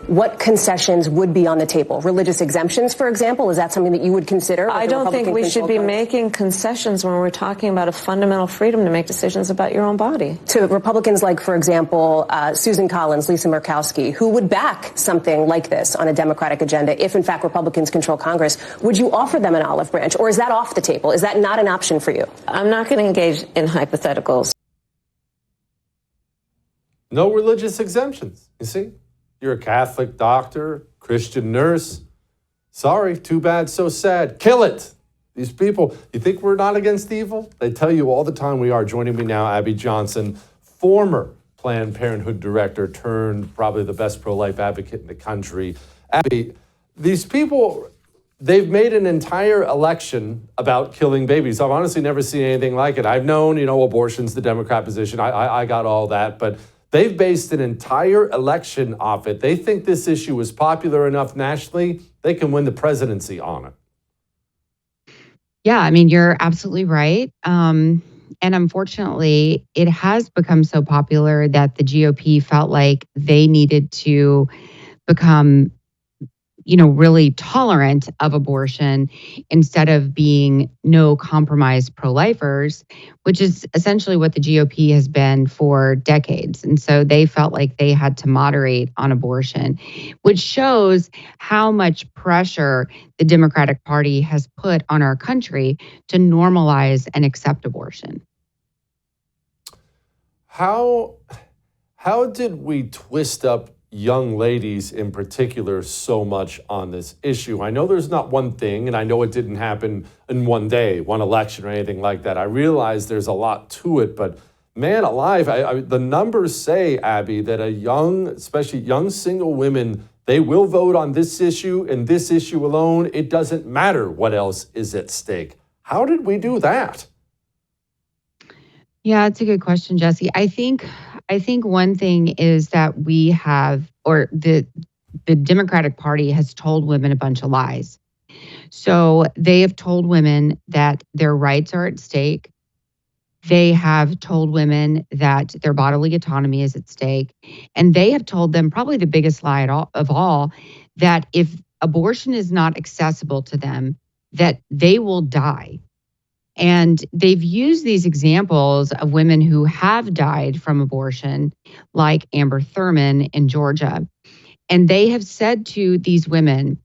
what concessions would be on the table? Religious exemptions, for example, is that something that you would consider? I don't think we should be making concessions when we're talking about a fundamental freedom to make decisions about your own body. To Republicans like, for example, Susan Collins, Lisa Murkowski, who would back something like this on a Democratic agenda if, in fact, Republicans control Congress, would you offer them an olive branch, or is that off the table? Is that not an option for you? I'm not going to engage in hypotheticals. No religious exemptions, you see? You're a Catholic doctor, Christian nurse. Sorry, too bad, so sad. Kill it. These people, you think we're not against evil? They tell you all the time we are. Joining me now, Abby Johnson, former Planned Parenthood director turned probably the best pro-life advocate in the country. Abby, these people, they've made an entire election about killing babies. I've honestly never seen anything like it. I've known, abortion's the Democrat position. I got all that, but they've based an entire election off it. They think this issue is popular enough nationally, they can win the presidency on it. Yeah, I mean, you're absolutely right. And unfortunately, it has become so popular that the GOP felt like they needed to become really tolerant of abortion instead of being no compromise pro-lifers, which is essentially what the GOP has been for decades. And so they felt like they had to moderate on abortion, which shows how much pressure the Democratic Party has put on our country to normalize and accept abortion. How did we twist up young ladies in particular so much on this issue? I know there's not one thing, and I know it didn't happen in one day, one election or anything like that. I realize there's a lot to it, but man alive, the numbers say, Abby, that especially young single women, they will vote on this issue and this issue alone. It doesn't matter what else is at stake. How did we do that? Yeah, it's a good question, Jesse. I think one thing is that we have, or the Democratic Party has told women a bunch of lies. So they have told women that their rights are at stake. They have told women that their bodily autonomy is at stake. And they have told them probably the biggest lie of all, that if abortion is not accessible to them, that they will die. And they've used these examples of women who have died from abortion, like Amber Thurman in Georgia. And they have said to these women,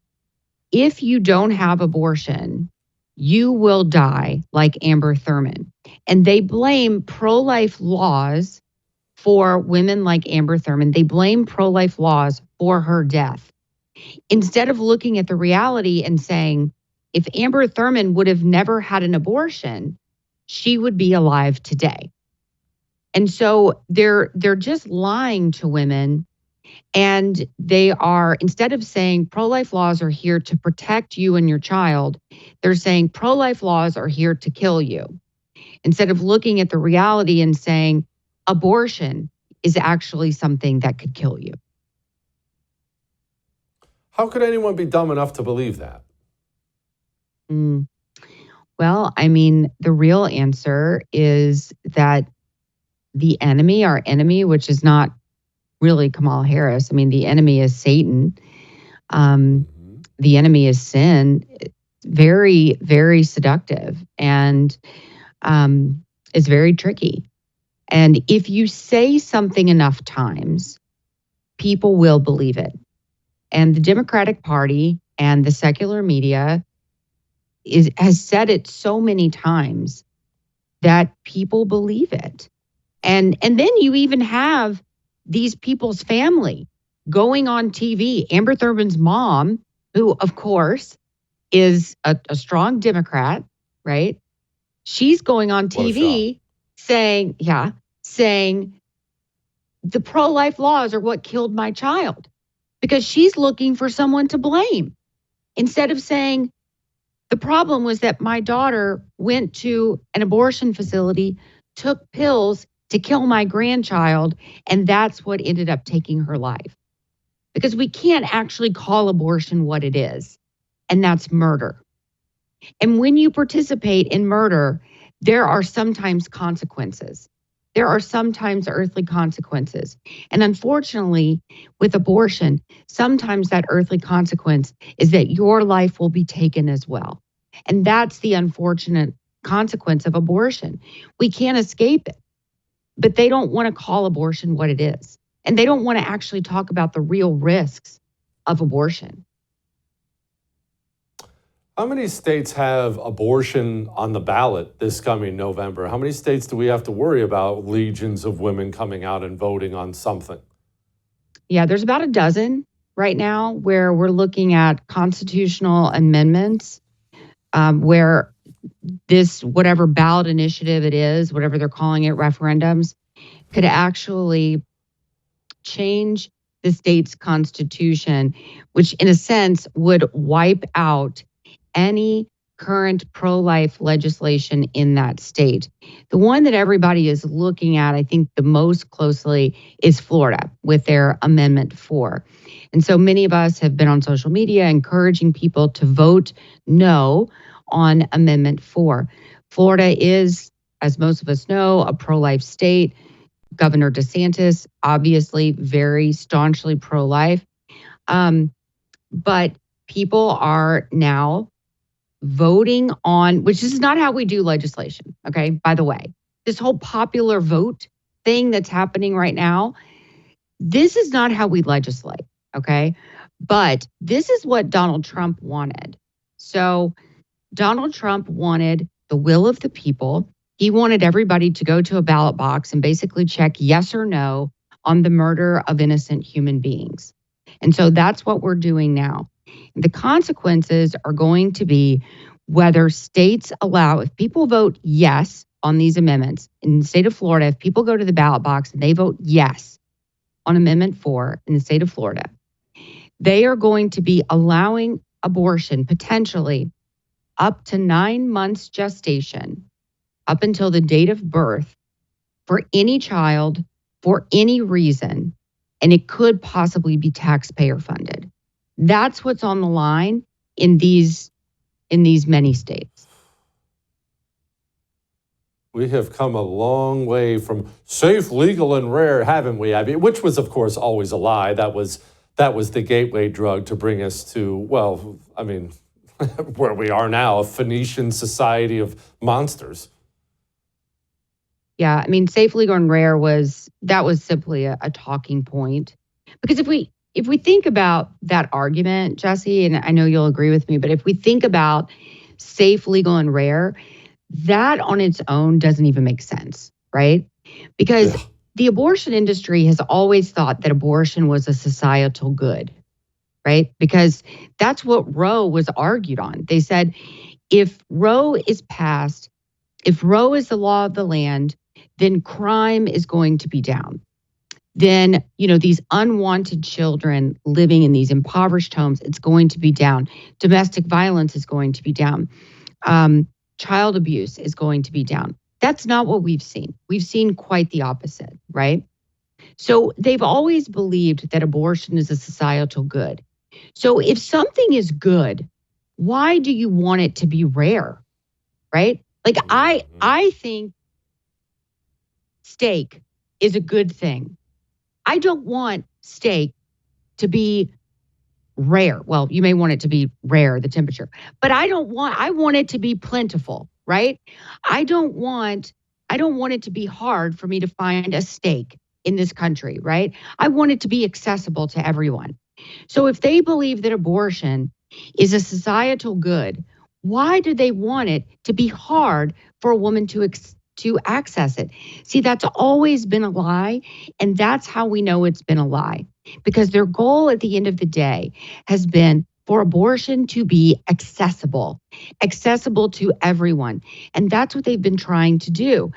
if you don't have abortion, you will die like Amber Thurman. And they blame pro-life laws for women like Amber Thurman. They blame pro-life laws for her death, instead of looking at the reality and saying, if Amber Thurman would have never had an abortion, she would be alive today. And so they're just lying to women. And they are, instead of saying pro-life laws are here to protect you and your child, they're saying pro-life laws are here to kill you. Instead of looking at the reality and saying abortion is actually something that could kill you. How could anyone be dumb enough to believe that? Well, I mean, the real answer is that the enemy, our enemy, which is not really Kamala Harris. I mean, the enemy is Satan. The enemy is sin. Very, very seductive, and it's very tricky. And if you say something enough times, people will believe it. And the Democratic Party and the secular media has said it so many times that people believe it. And then you even have these people's family going on TV. Amber Thurman's mom, who of course is a strong Democrat, right? She's going on TV saying the pro-life laws are what killed my child, because she's looking for someone to blame, instead of saying, the problem was that my daughter went to an abortion facility, took pills to kill my grandchild, and that's what ended up taking her life. Because we can't actually call abortion what it is, and that's murder. And when you participate in murder, there are sometimes consequences. There are sometimes earthly consequences. And unfortunately, with abortion, sometimes that earthly consequence is that your life will be taken as well. And that's the unfortunate consequence of abortion. We can't escape it, but they don't want to call abortion what it is. And they don't want to actually talk about the real risks of abortion. How many states have abortion on the ballot this coming November? How many states do we have to worry about legions of women coming out and voting on something? Yeah, there's about a dozen right now where we're looking at constitutional amendments where this, whatever ballot initiative it is, whatever they're calling it, referendums, could actually change the state's constitution, which in a sense would wipe out any current pro-life legislation in that state. The one that everybody is looking at, I think, the most closely is Florida with their Amendment 4. And so many of us have been on social media encouraging people to vote no on Amendment 4. Florida is, as most of us know, a pro-life state. Governor DeSantis, obviously very staunchly pro-life. But people are now voting on, which is not how we do legislation, okay, by the way. This whole popular vote thing that's happening right now, this is not how we legislate, okay? But this is what Donald Trump wanted. So Donald Trump wanted the will of the people. He wanted everybody to go to a ballot box and basically check yes or no on the murder of innocent human beings. And so that's what we're doing now. The consequences are going to be whether states allow, if people vote yes on these amendments in the state of Florida, if people go to the ballot box and they vote yes on Amendment 4 in the state of Florida, they are going to be allowing abortion potentially up to 9 months gestation, up until the date of birth, for any child for any reason, and it could possibly be taxpayer funded. That's what's on the line in these many states. We have come a long way from safe, legal, and rare, haven't we, Abby? Which was, of course, always a lie. That was the gateway drug to bring us to, well, I mean, where we are now, a Phoenician society of monsters. Yeah, I mean, safe, legal, and rare was simply a talking point. Because if we think about that argument, Jesse, and I know you'll agree with me, but if we think about safe, legal, and rare, that on its own doesn't even make sense, right? Because the abortion industry has always thought that abortion was a societal good, right? Because that's what Roe was argued on. They said, if Roe is passed, if Roe is the law of the land, then crime is going to be down. Then, these unwanted children living in these impoverished homes, it's going to be down. Domestic violence is going to be down. Child abuse is going to be down. That's not what we've seen. We've seen quite the opposite, right? So they've always believed that abortion is a societal good. So if something is good, why do you want it to be rare, right? Like I think steak is a good thing. I don't want steak to be rare. Well, you may want it to be rare, the temperature, but I want it to be plentiful, right? I don't want it to be hard for me to find a steak in this country, right? I want it to be accessible to everyone. So if they believe that abortion is a societal good, why do they want it to be hard for a woman to access it? See, that's always been a lie, and that's how we know it's been a lie. Because their goal at the end of the day has been for abortion to be accessible to everyone. And that's what they've been trying to do.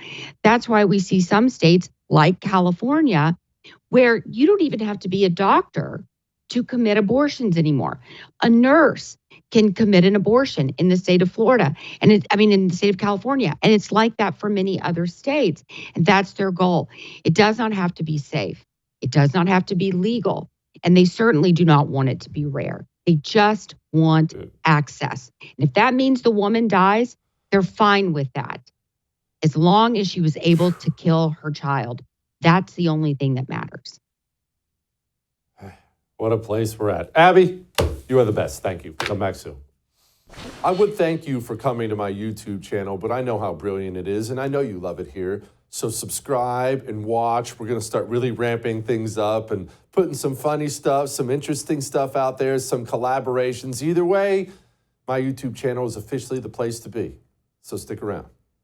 That's why we see some states like California, where you don't even have to be a doctor to commit abortions anymore. A nurse can commit an abortion in the state of Florida, and in the state of California. And it's like that for many other states. And that's their goal. It does not have to be safe. It does not have to be legal. And they certainly do not want it to be rare. They just want access. And if that means the woman dies, they're fine with that. As long as she was able to kill her child, that's the only thing that matters. What a place we're at. Abby, you are the best. Thank you. Come back soon. I would thank you for coming to my YouTube channel, but I know how brilliant it is, and I know you love it here. So subscribe and watch. We're going to start really ramping things up and putting some funny stuff, some interesting stuff out there, some collaborations. Either way, my YouTube channel is officially the place to be. So stick around.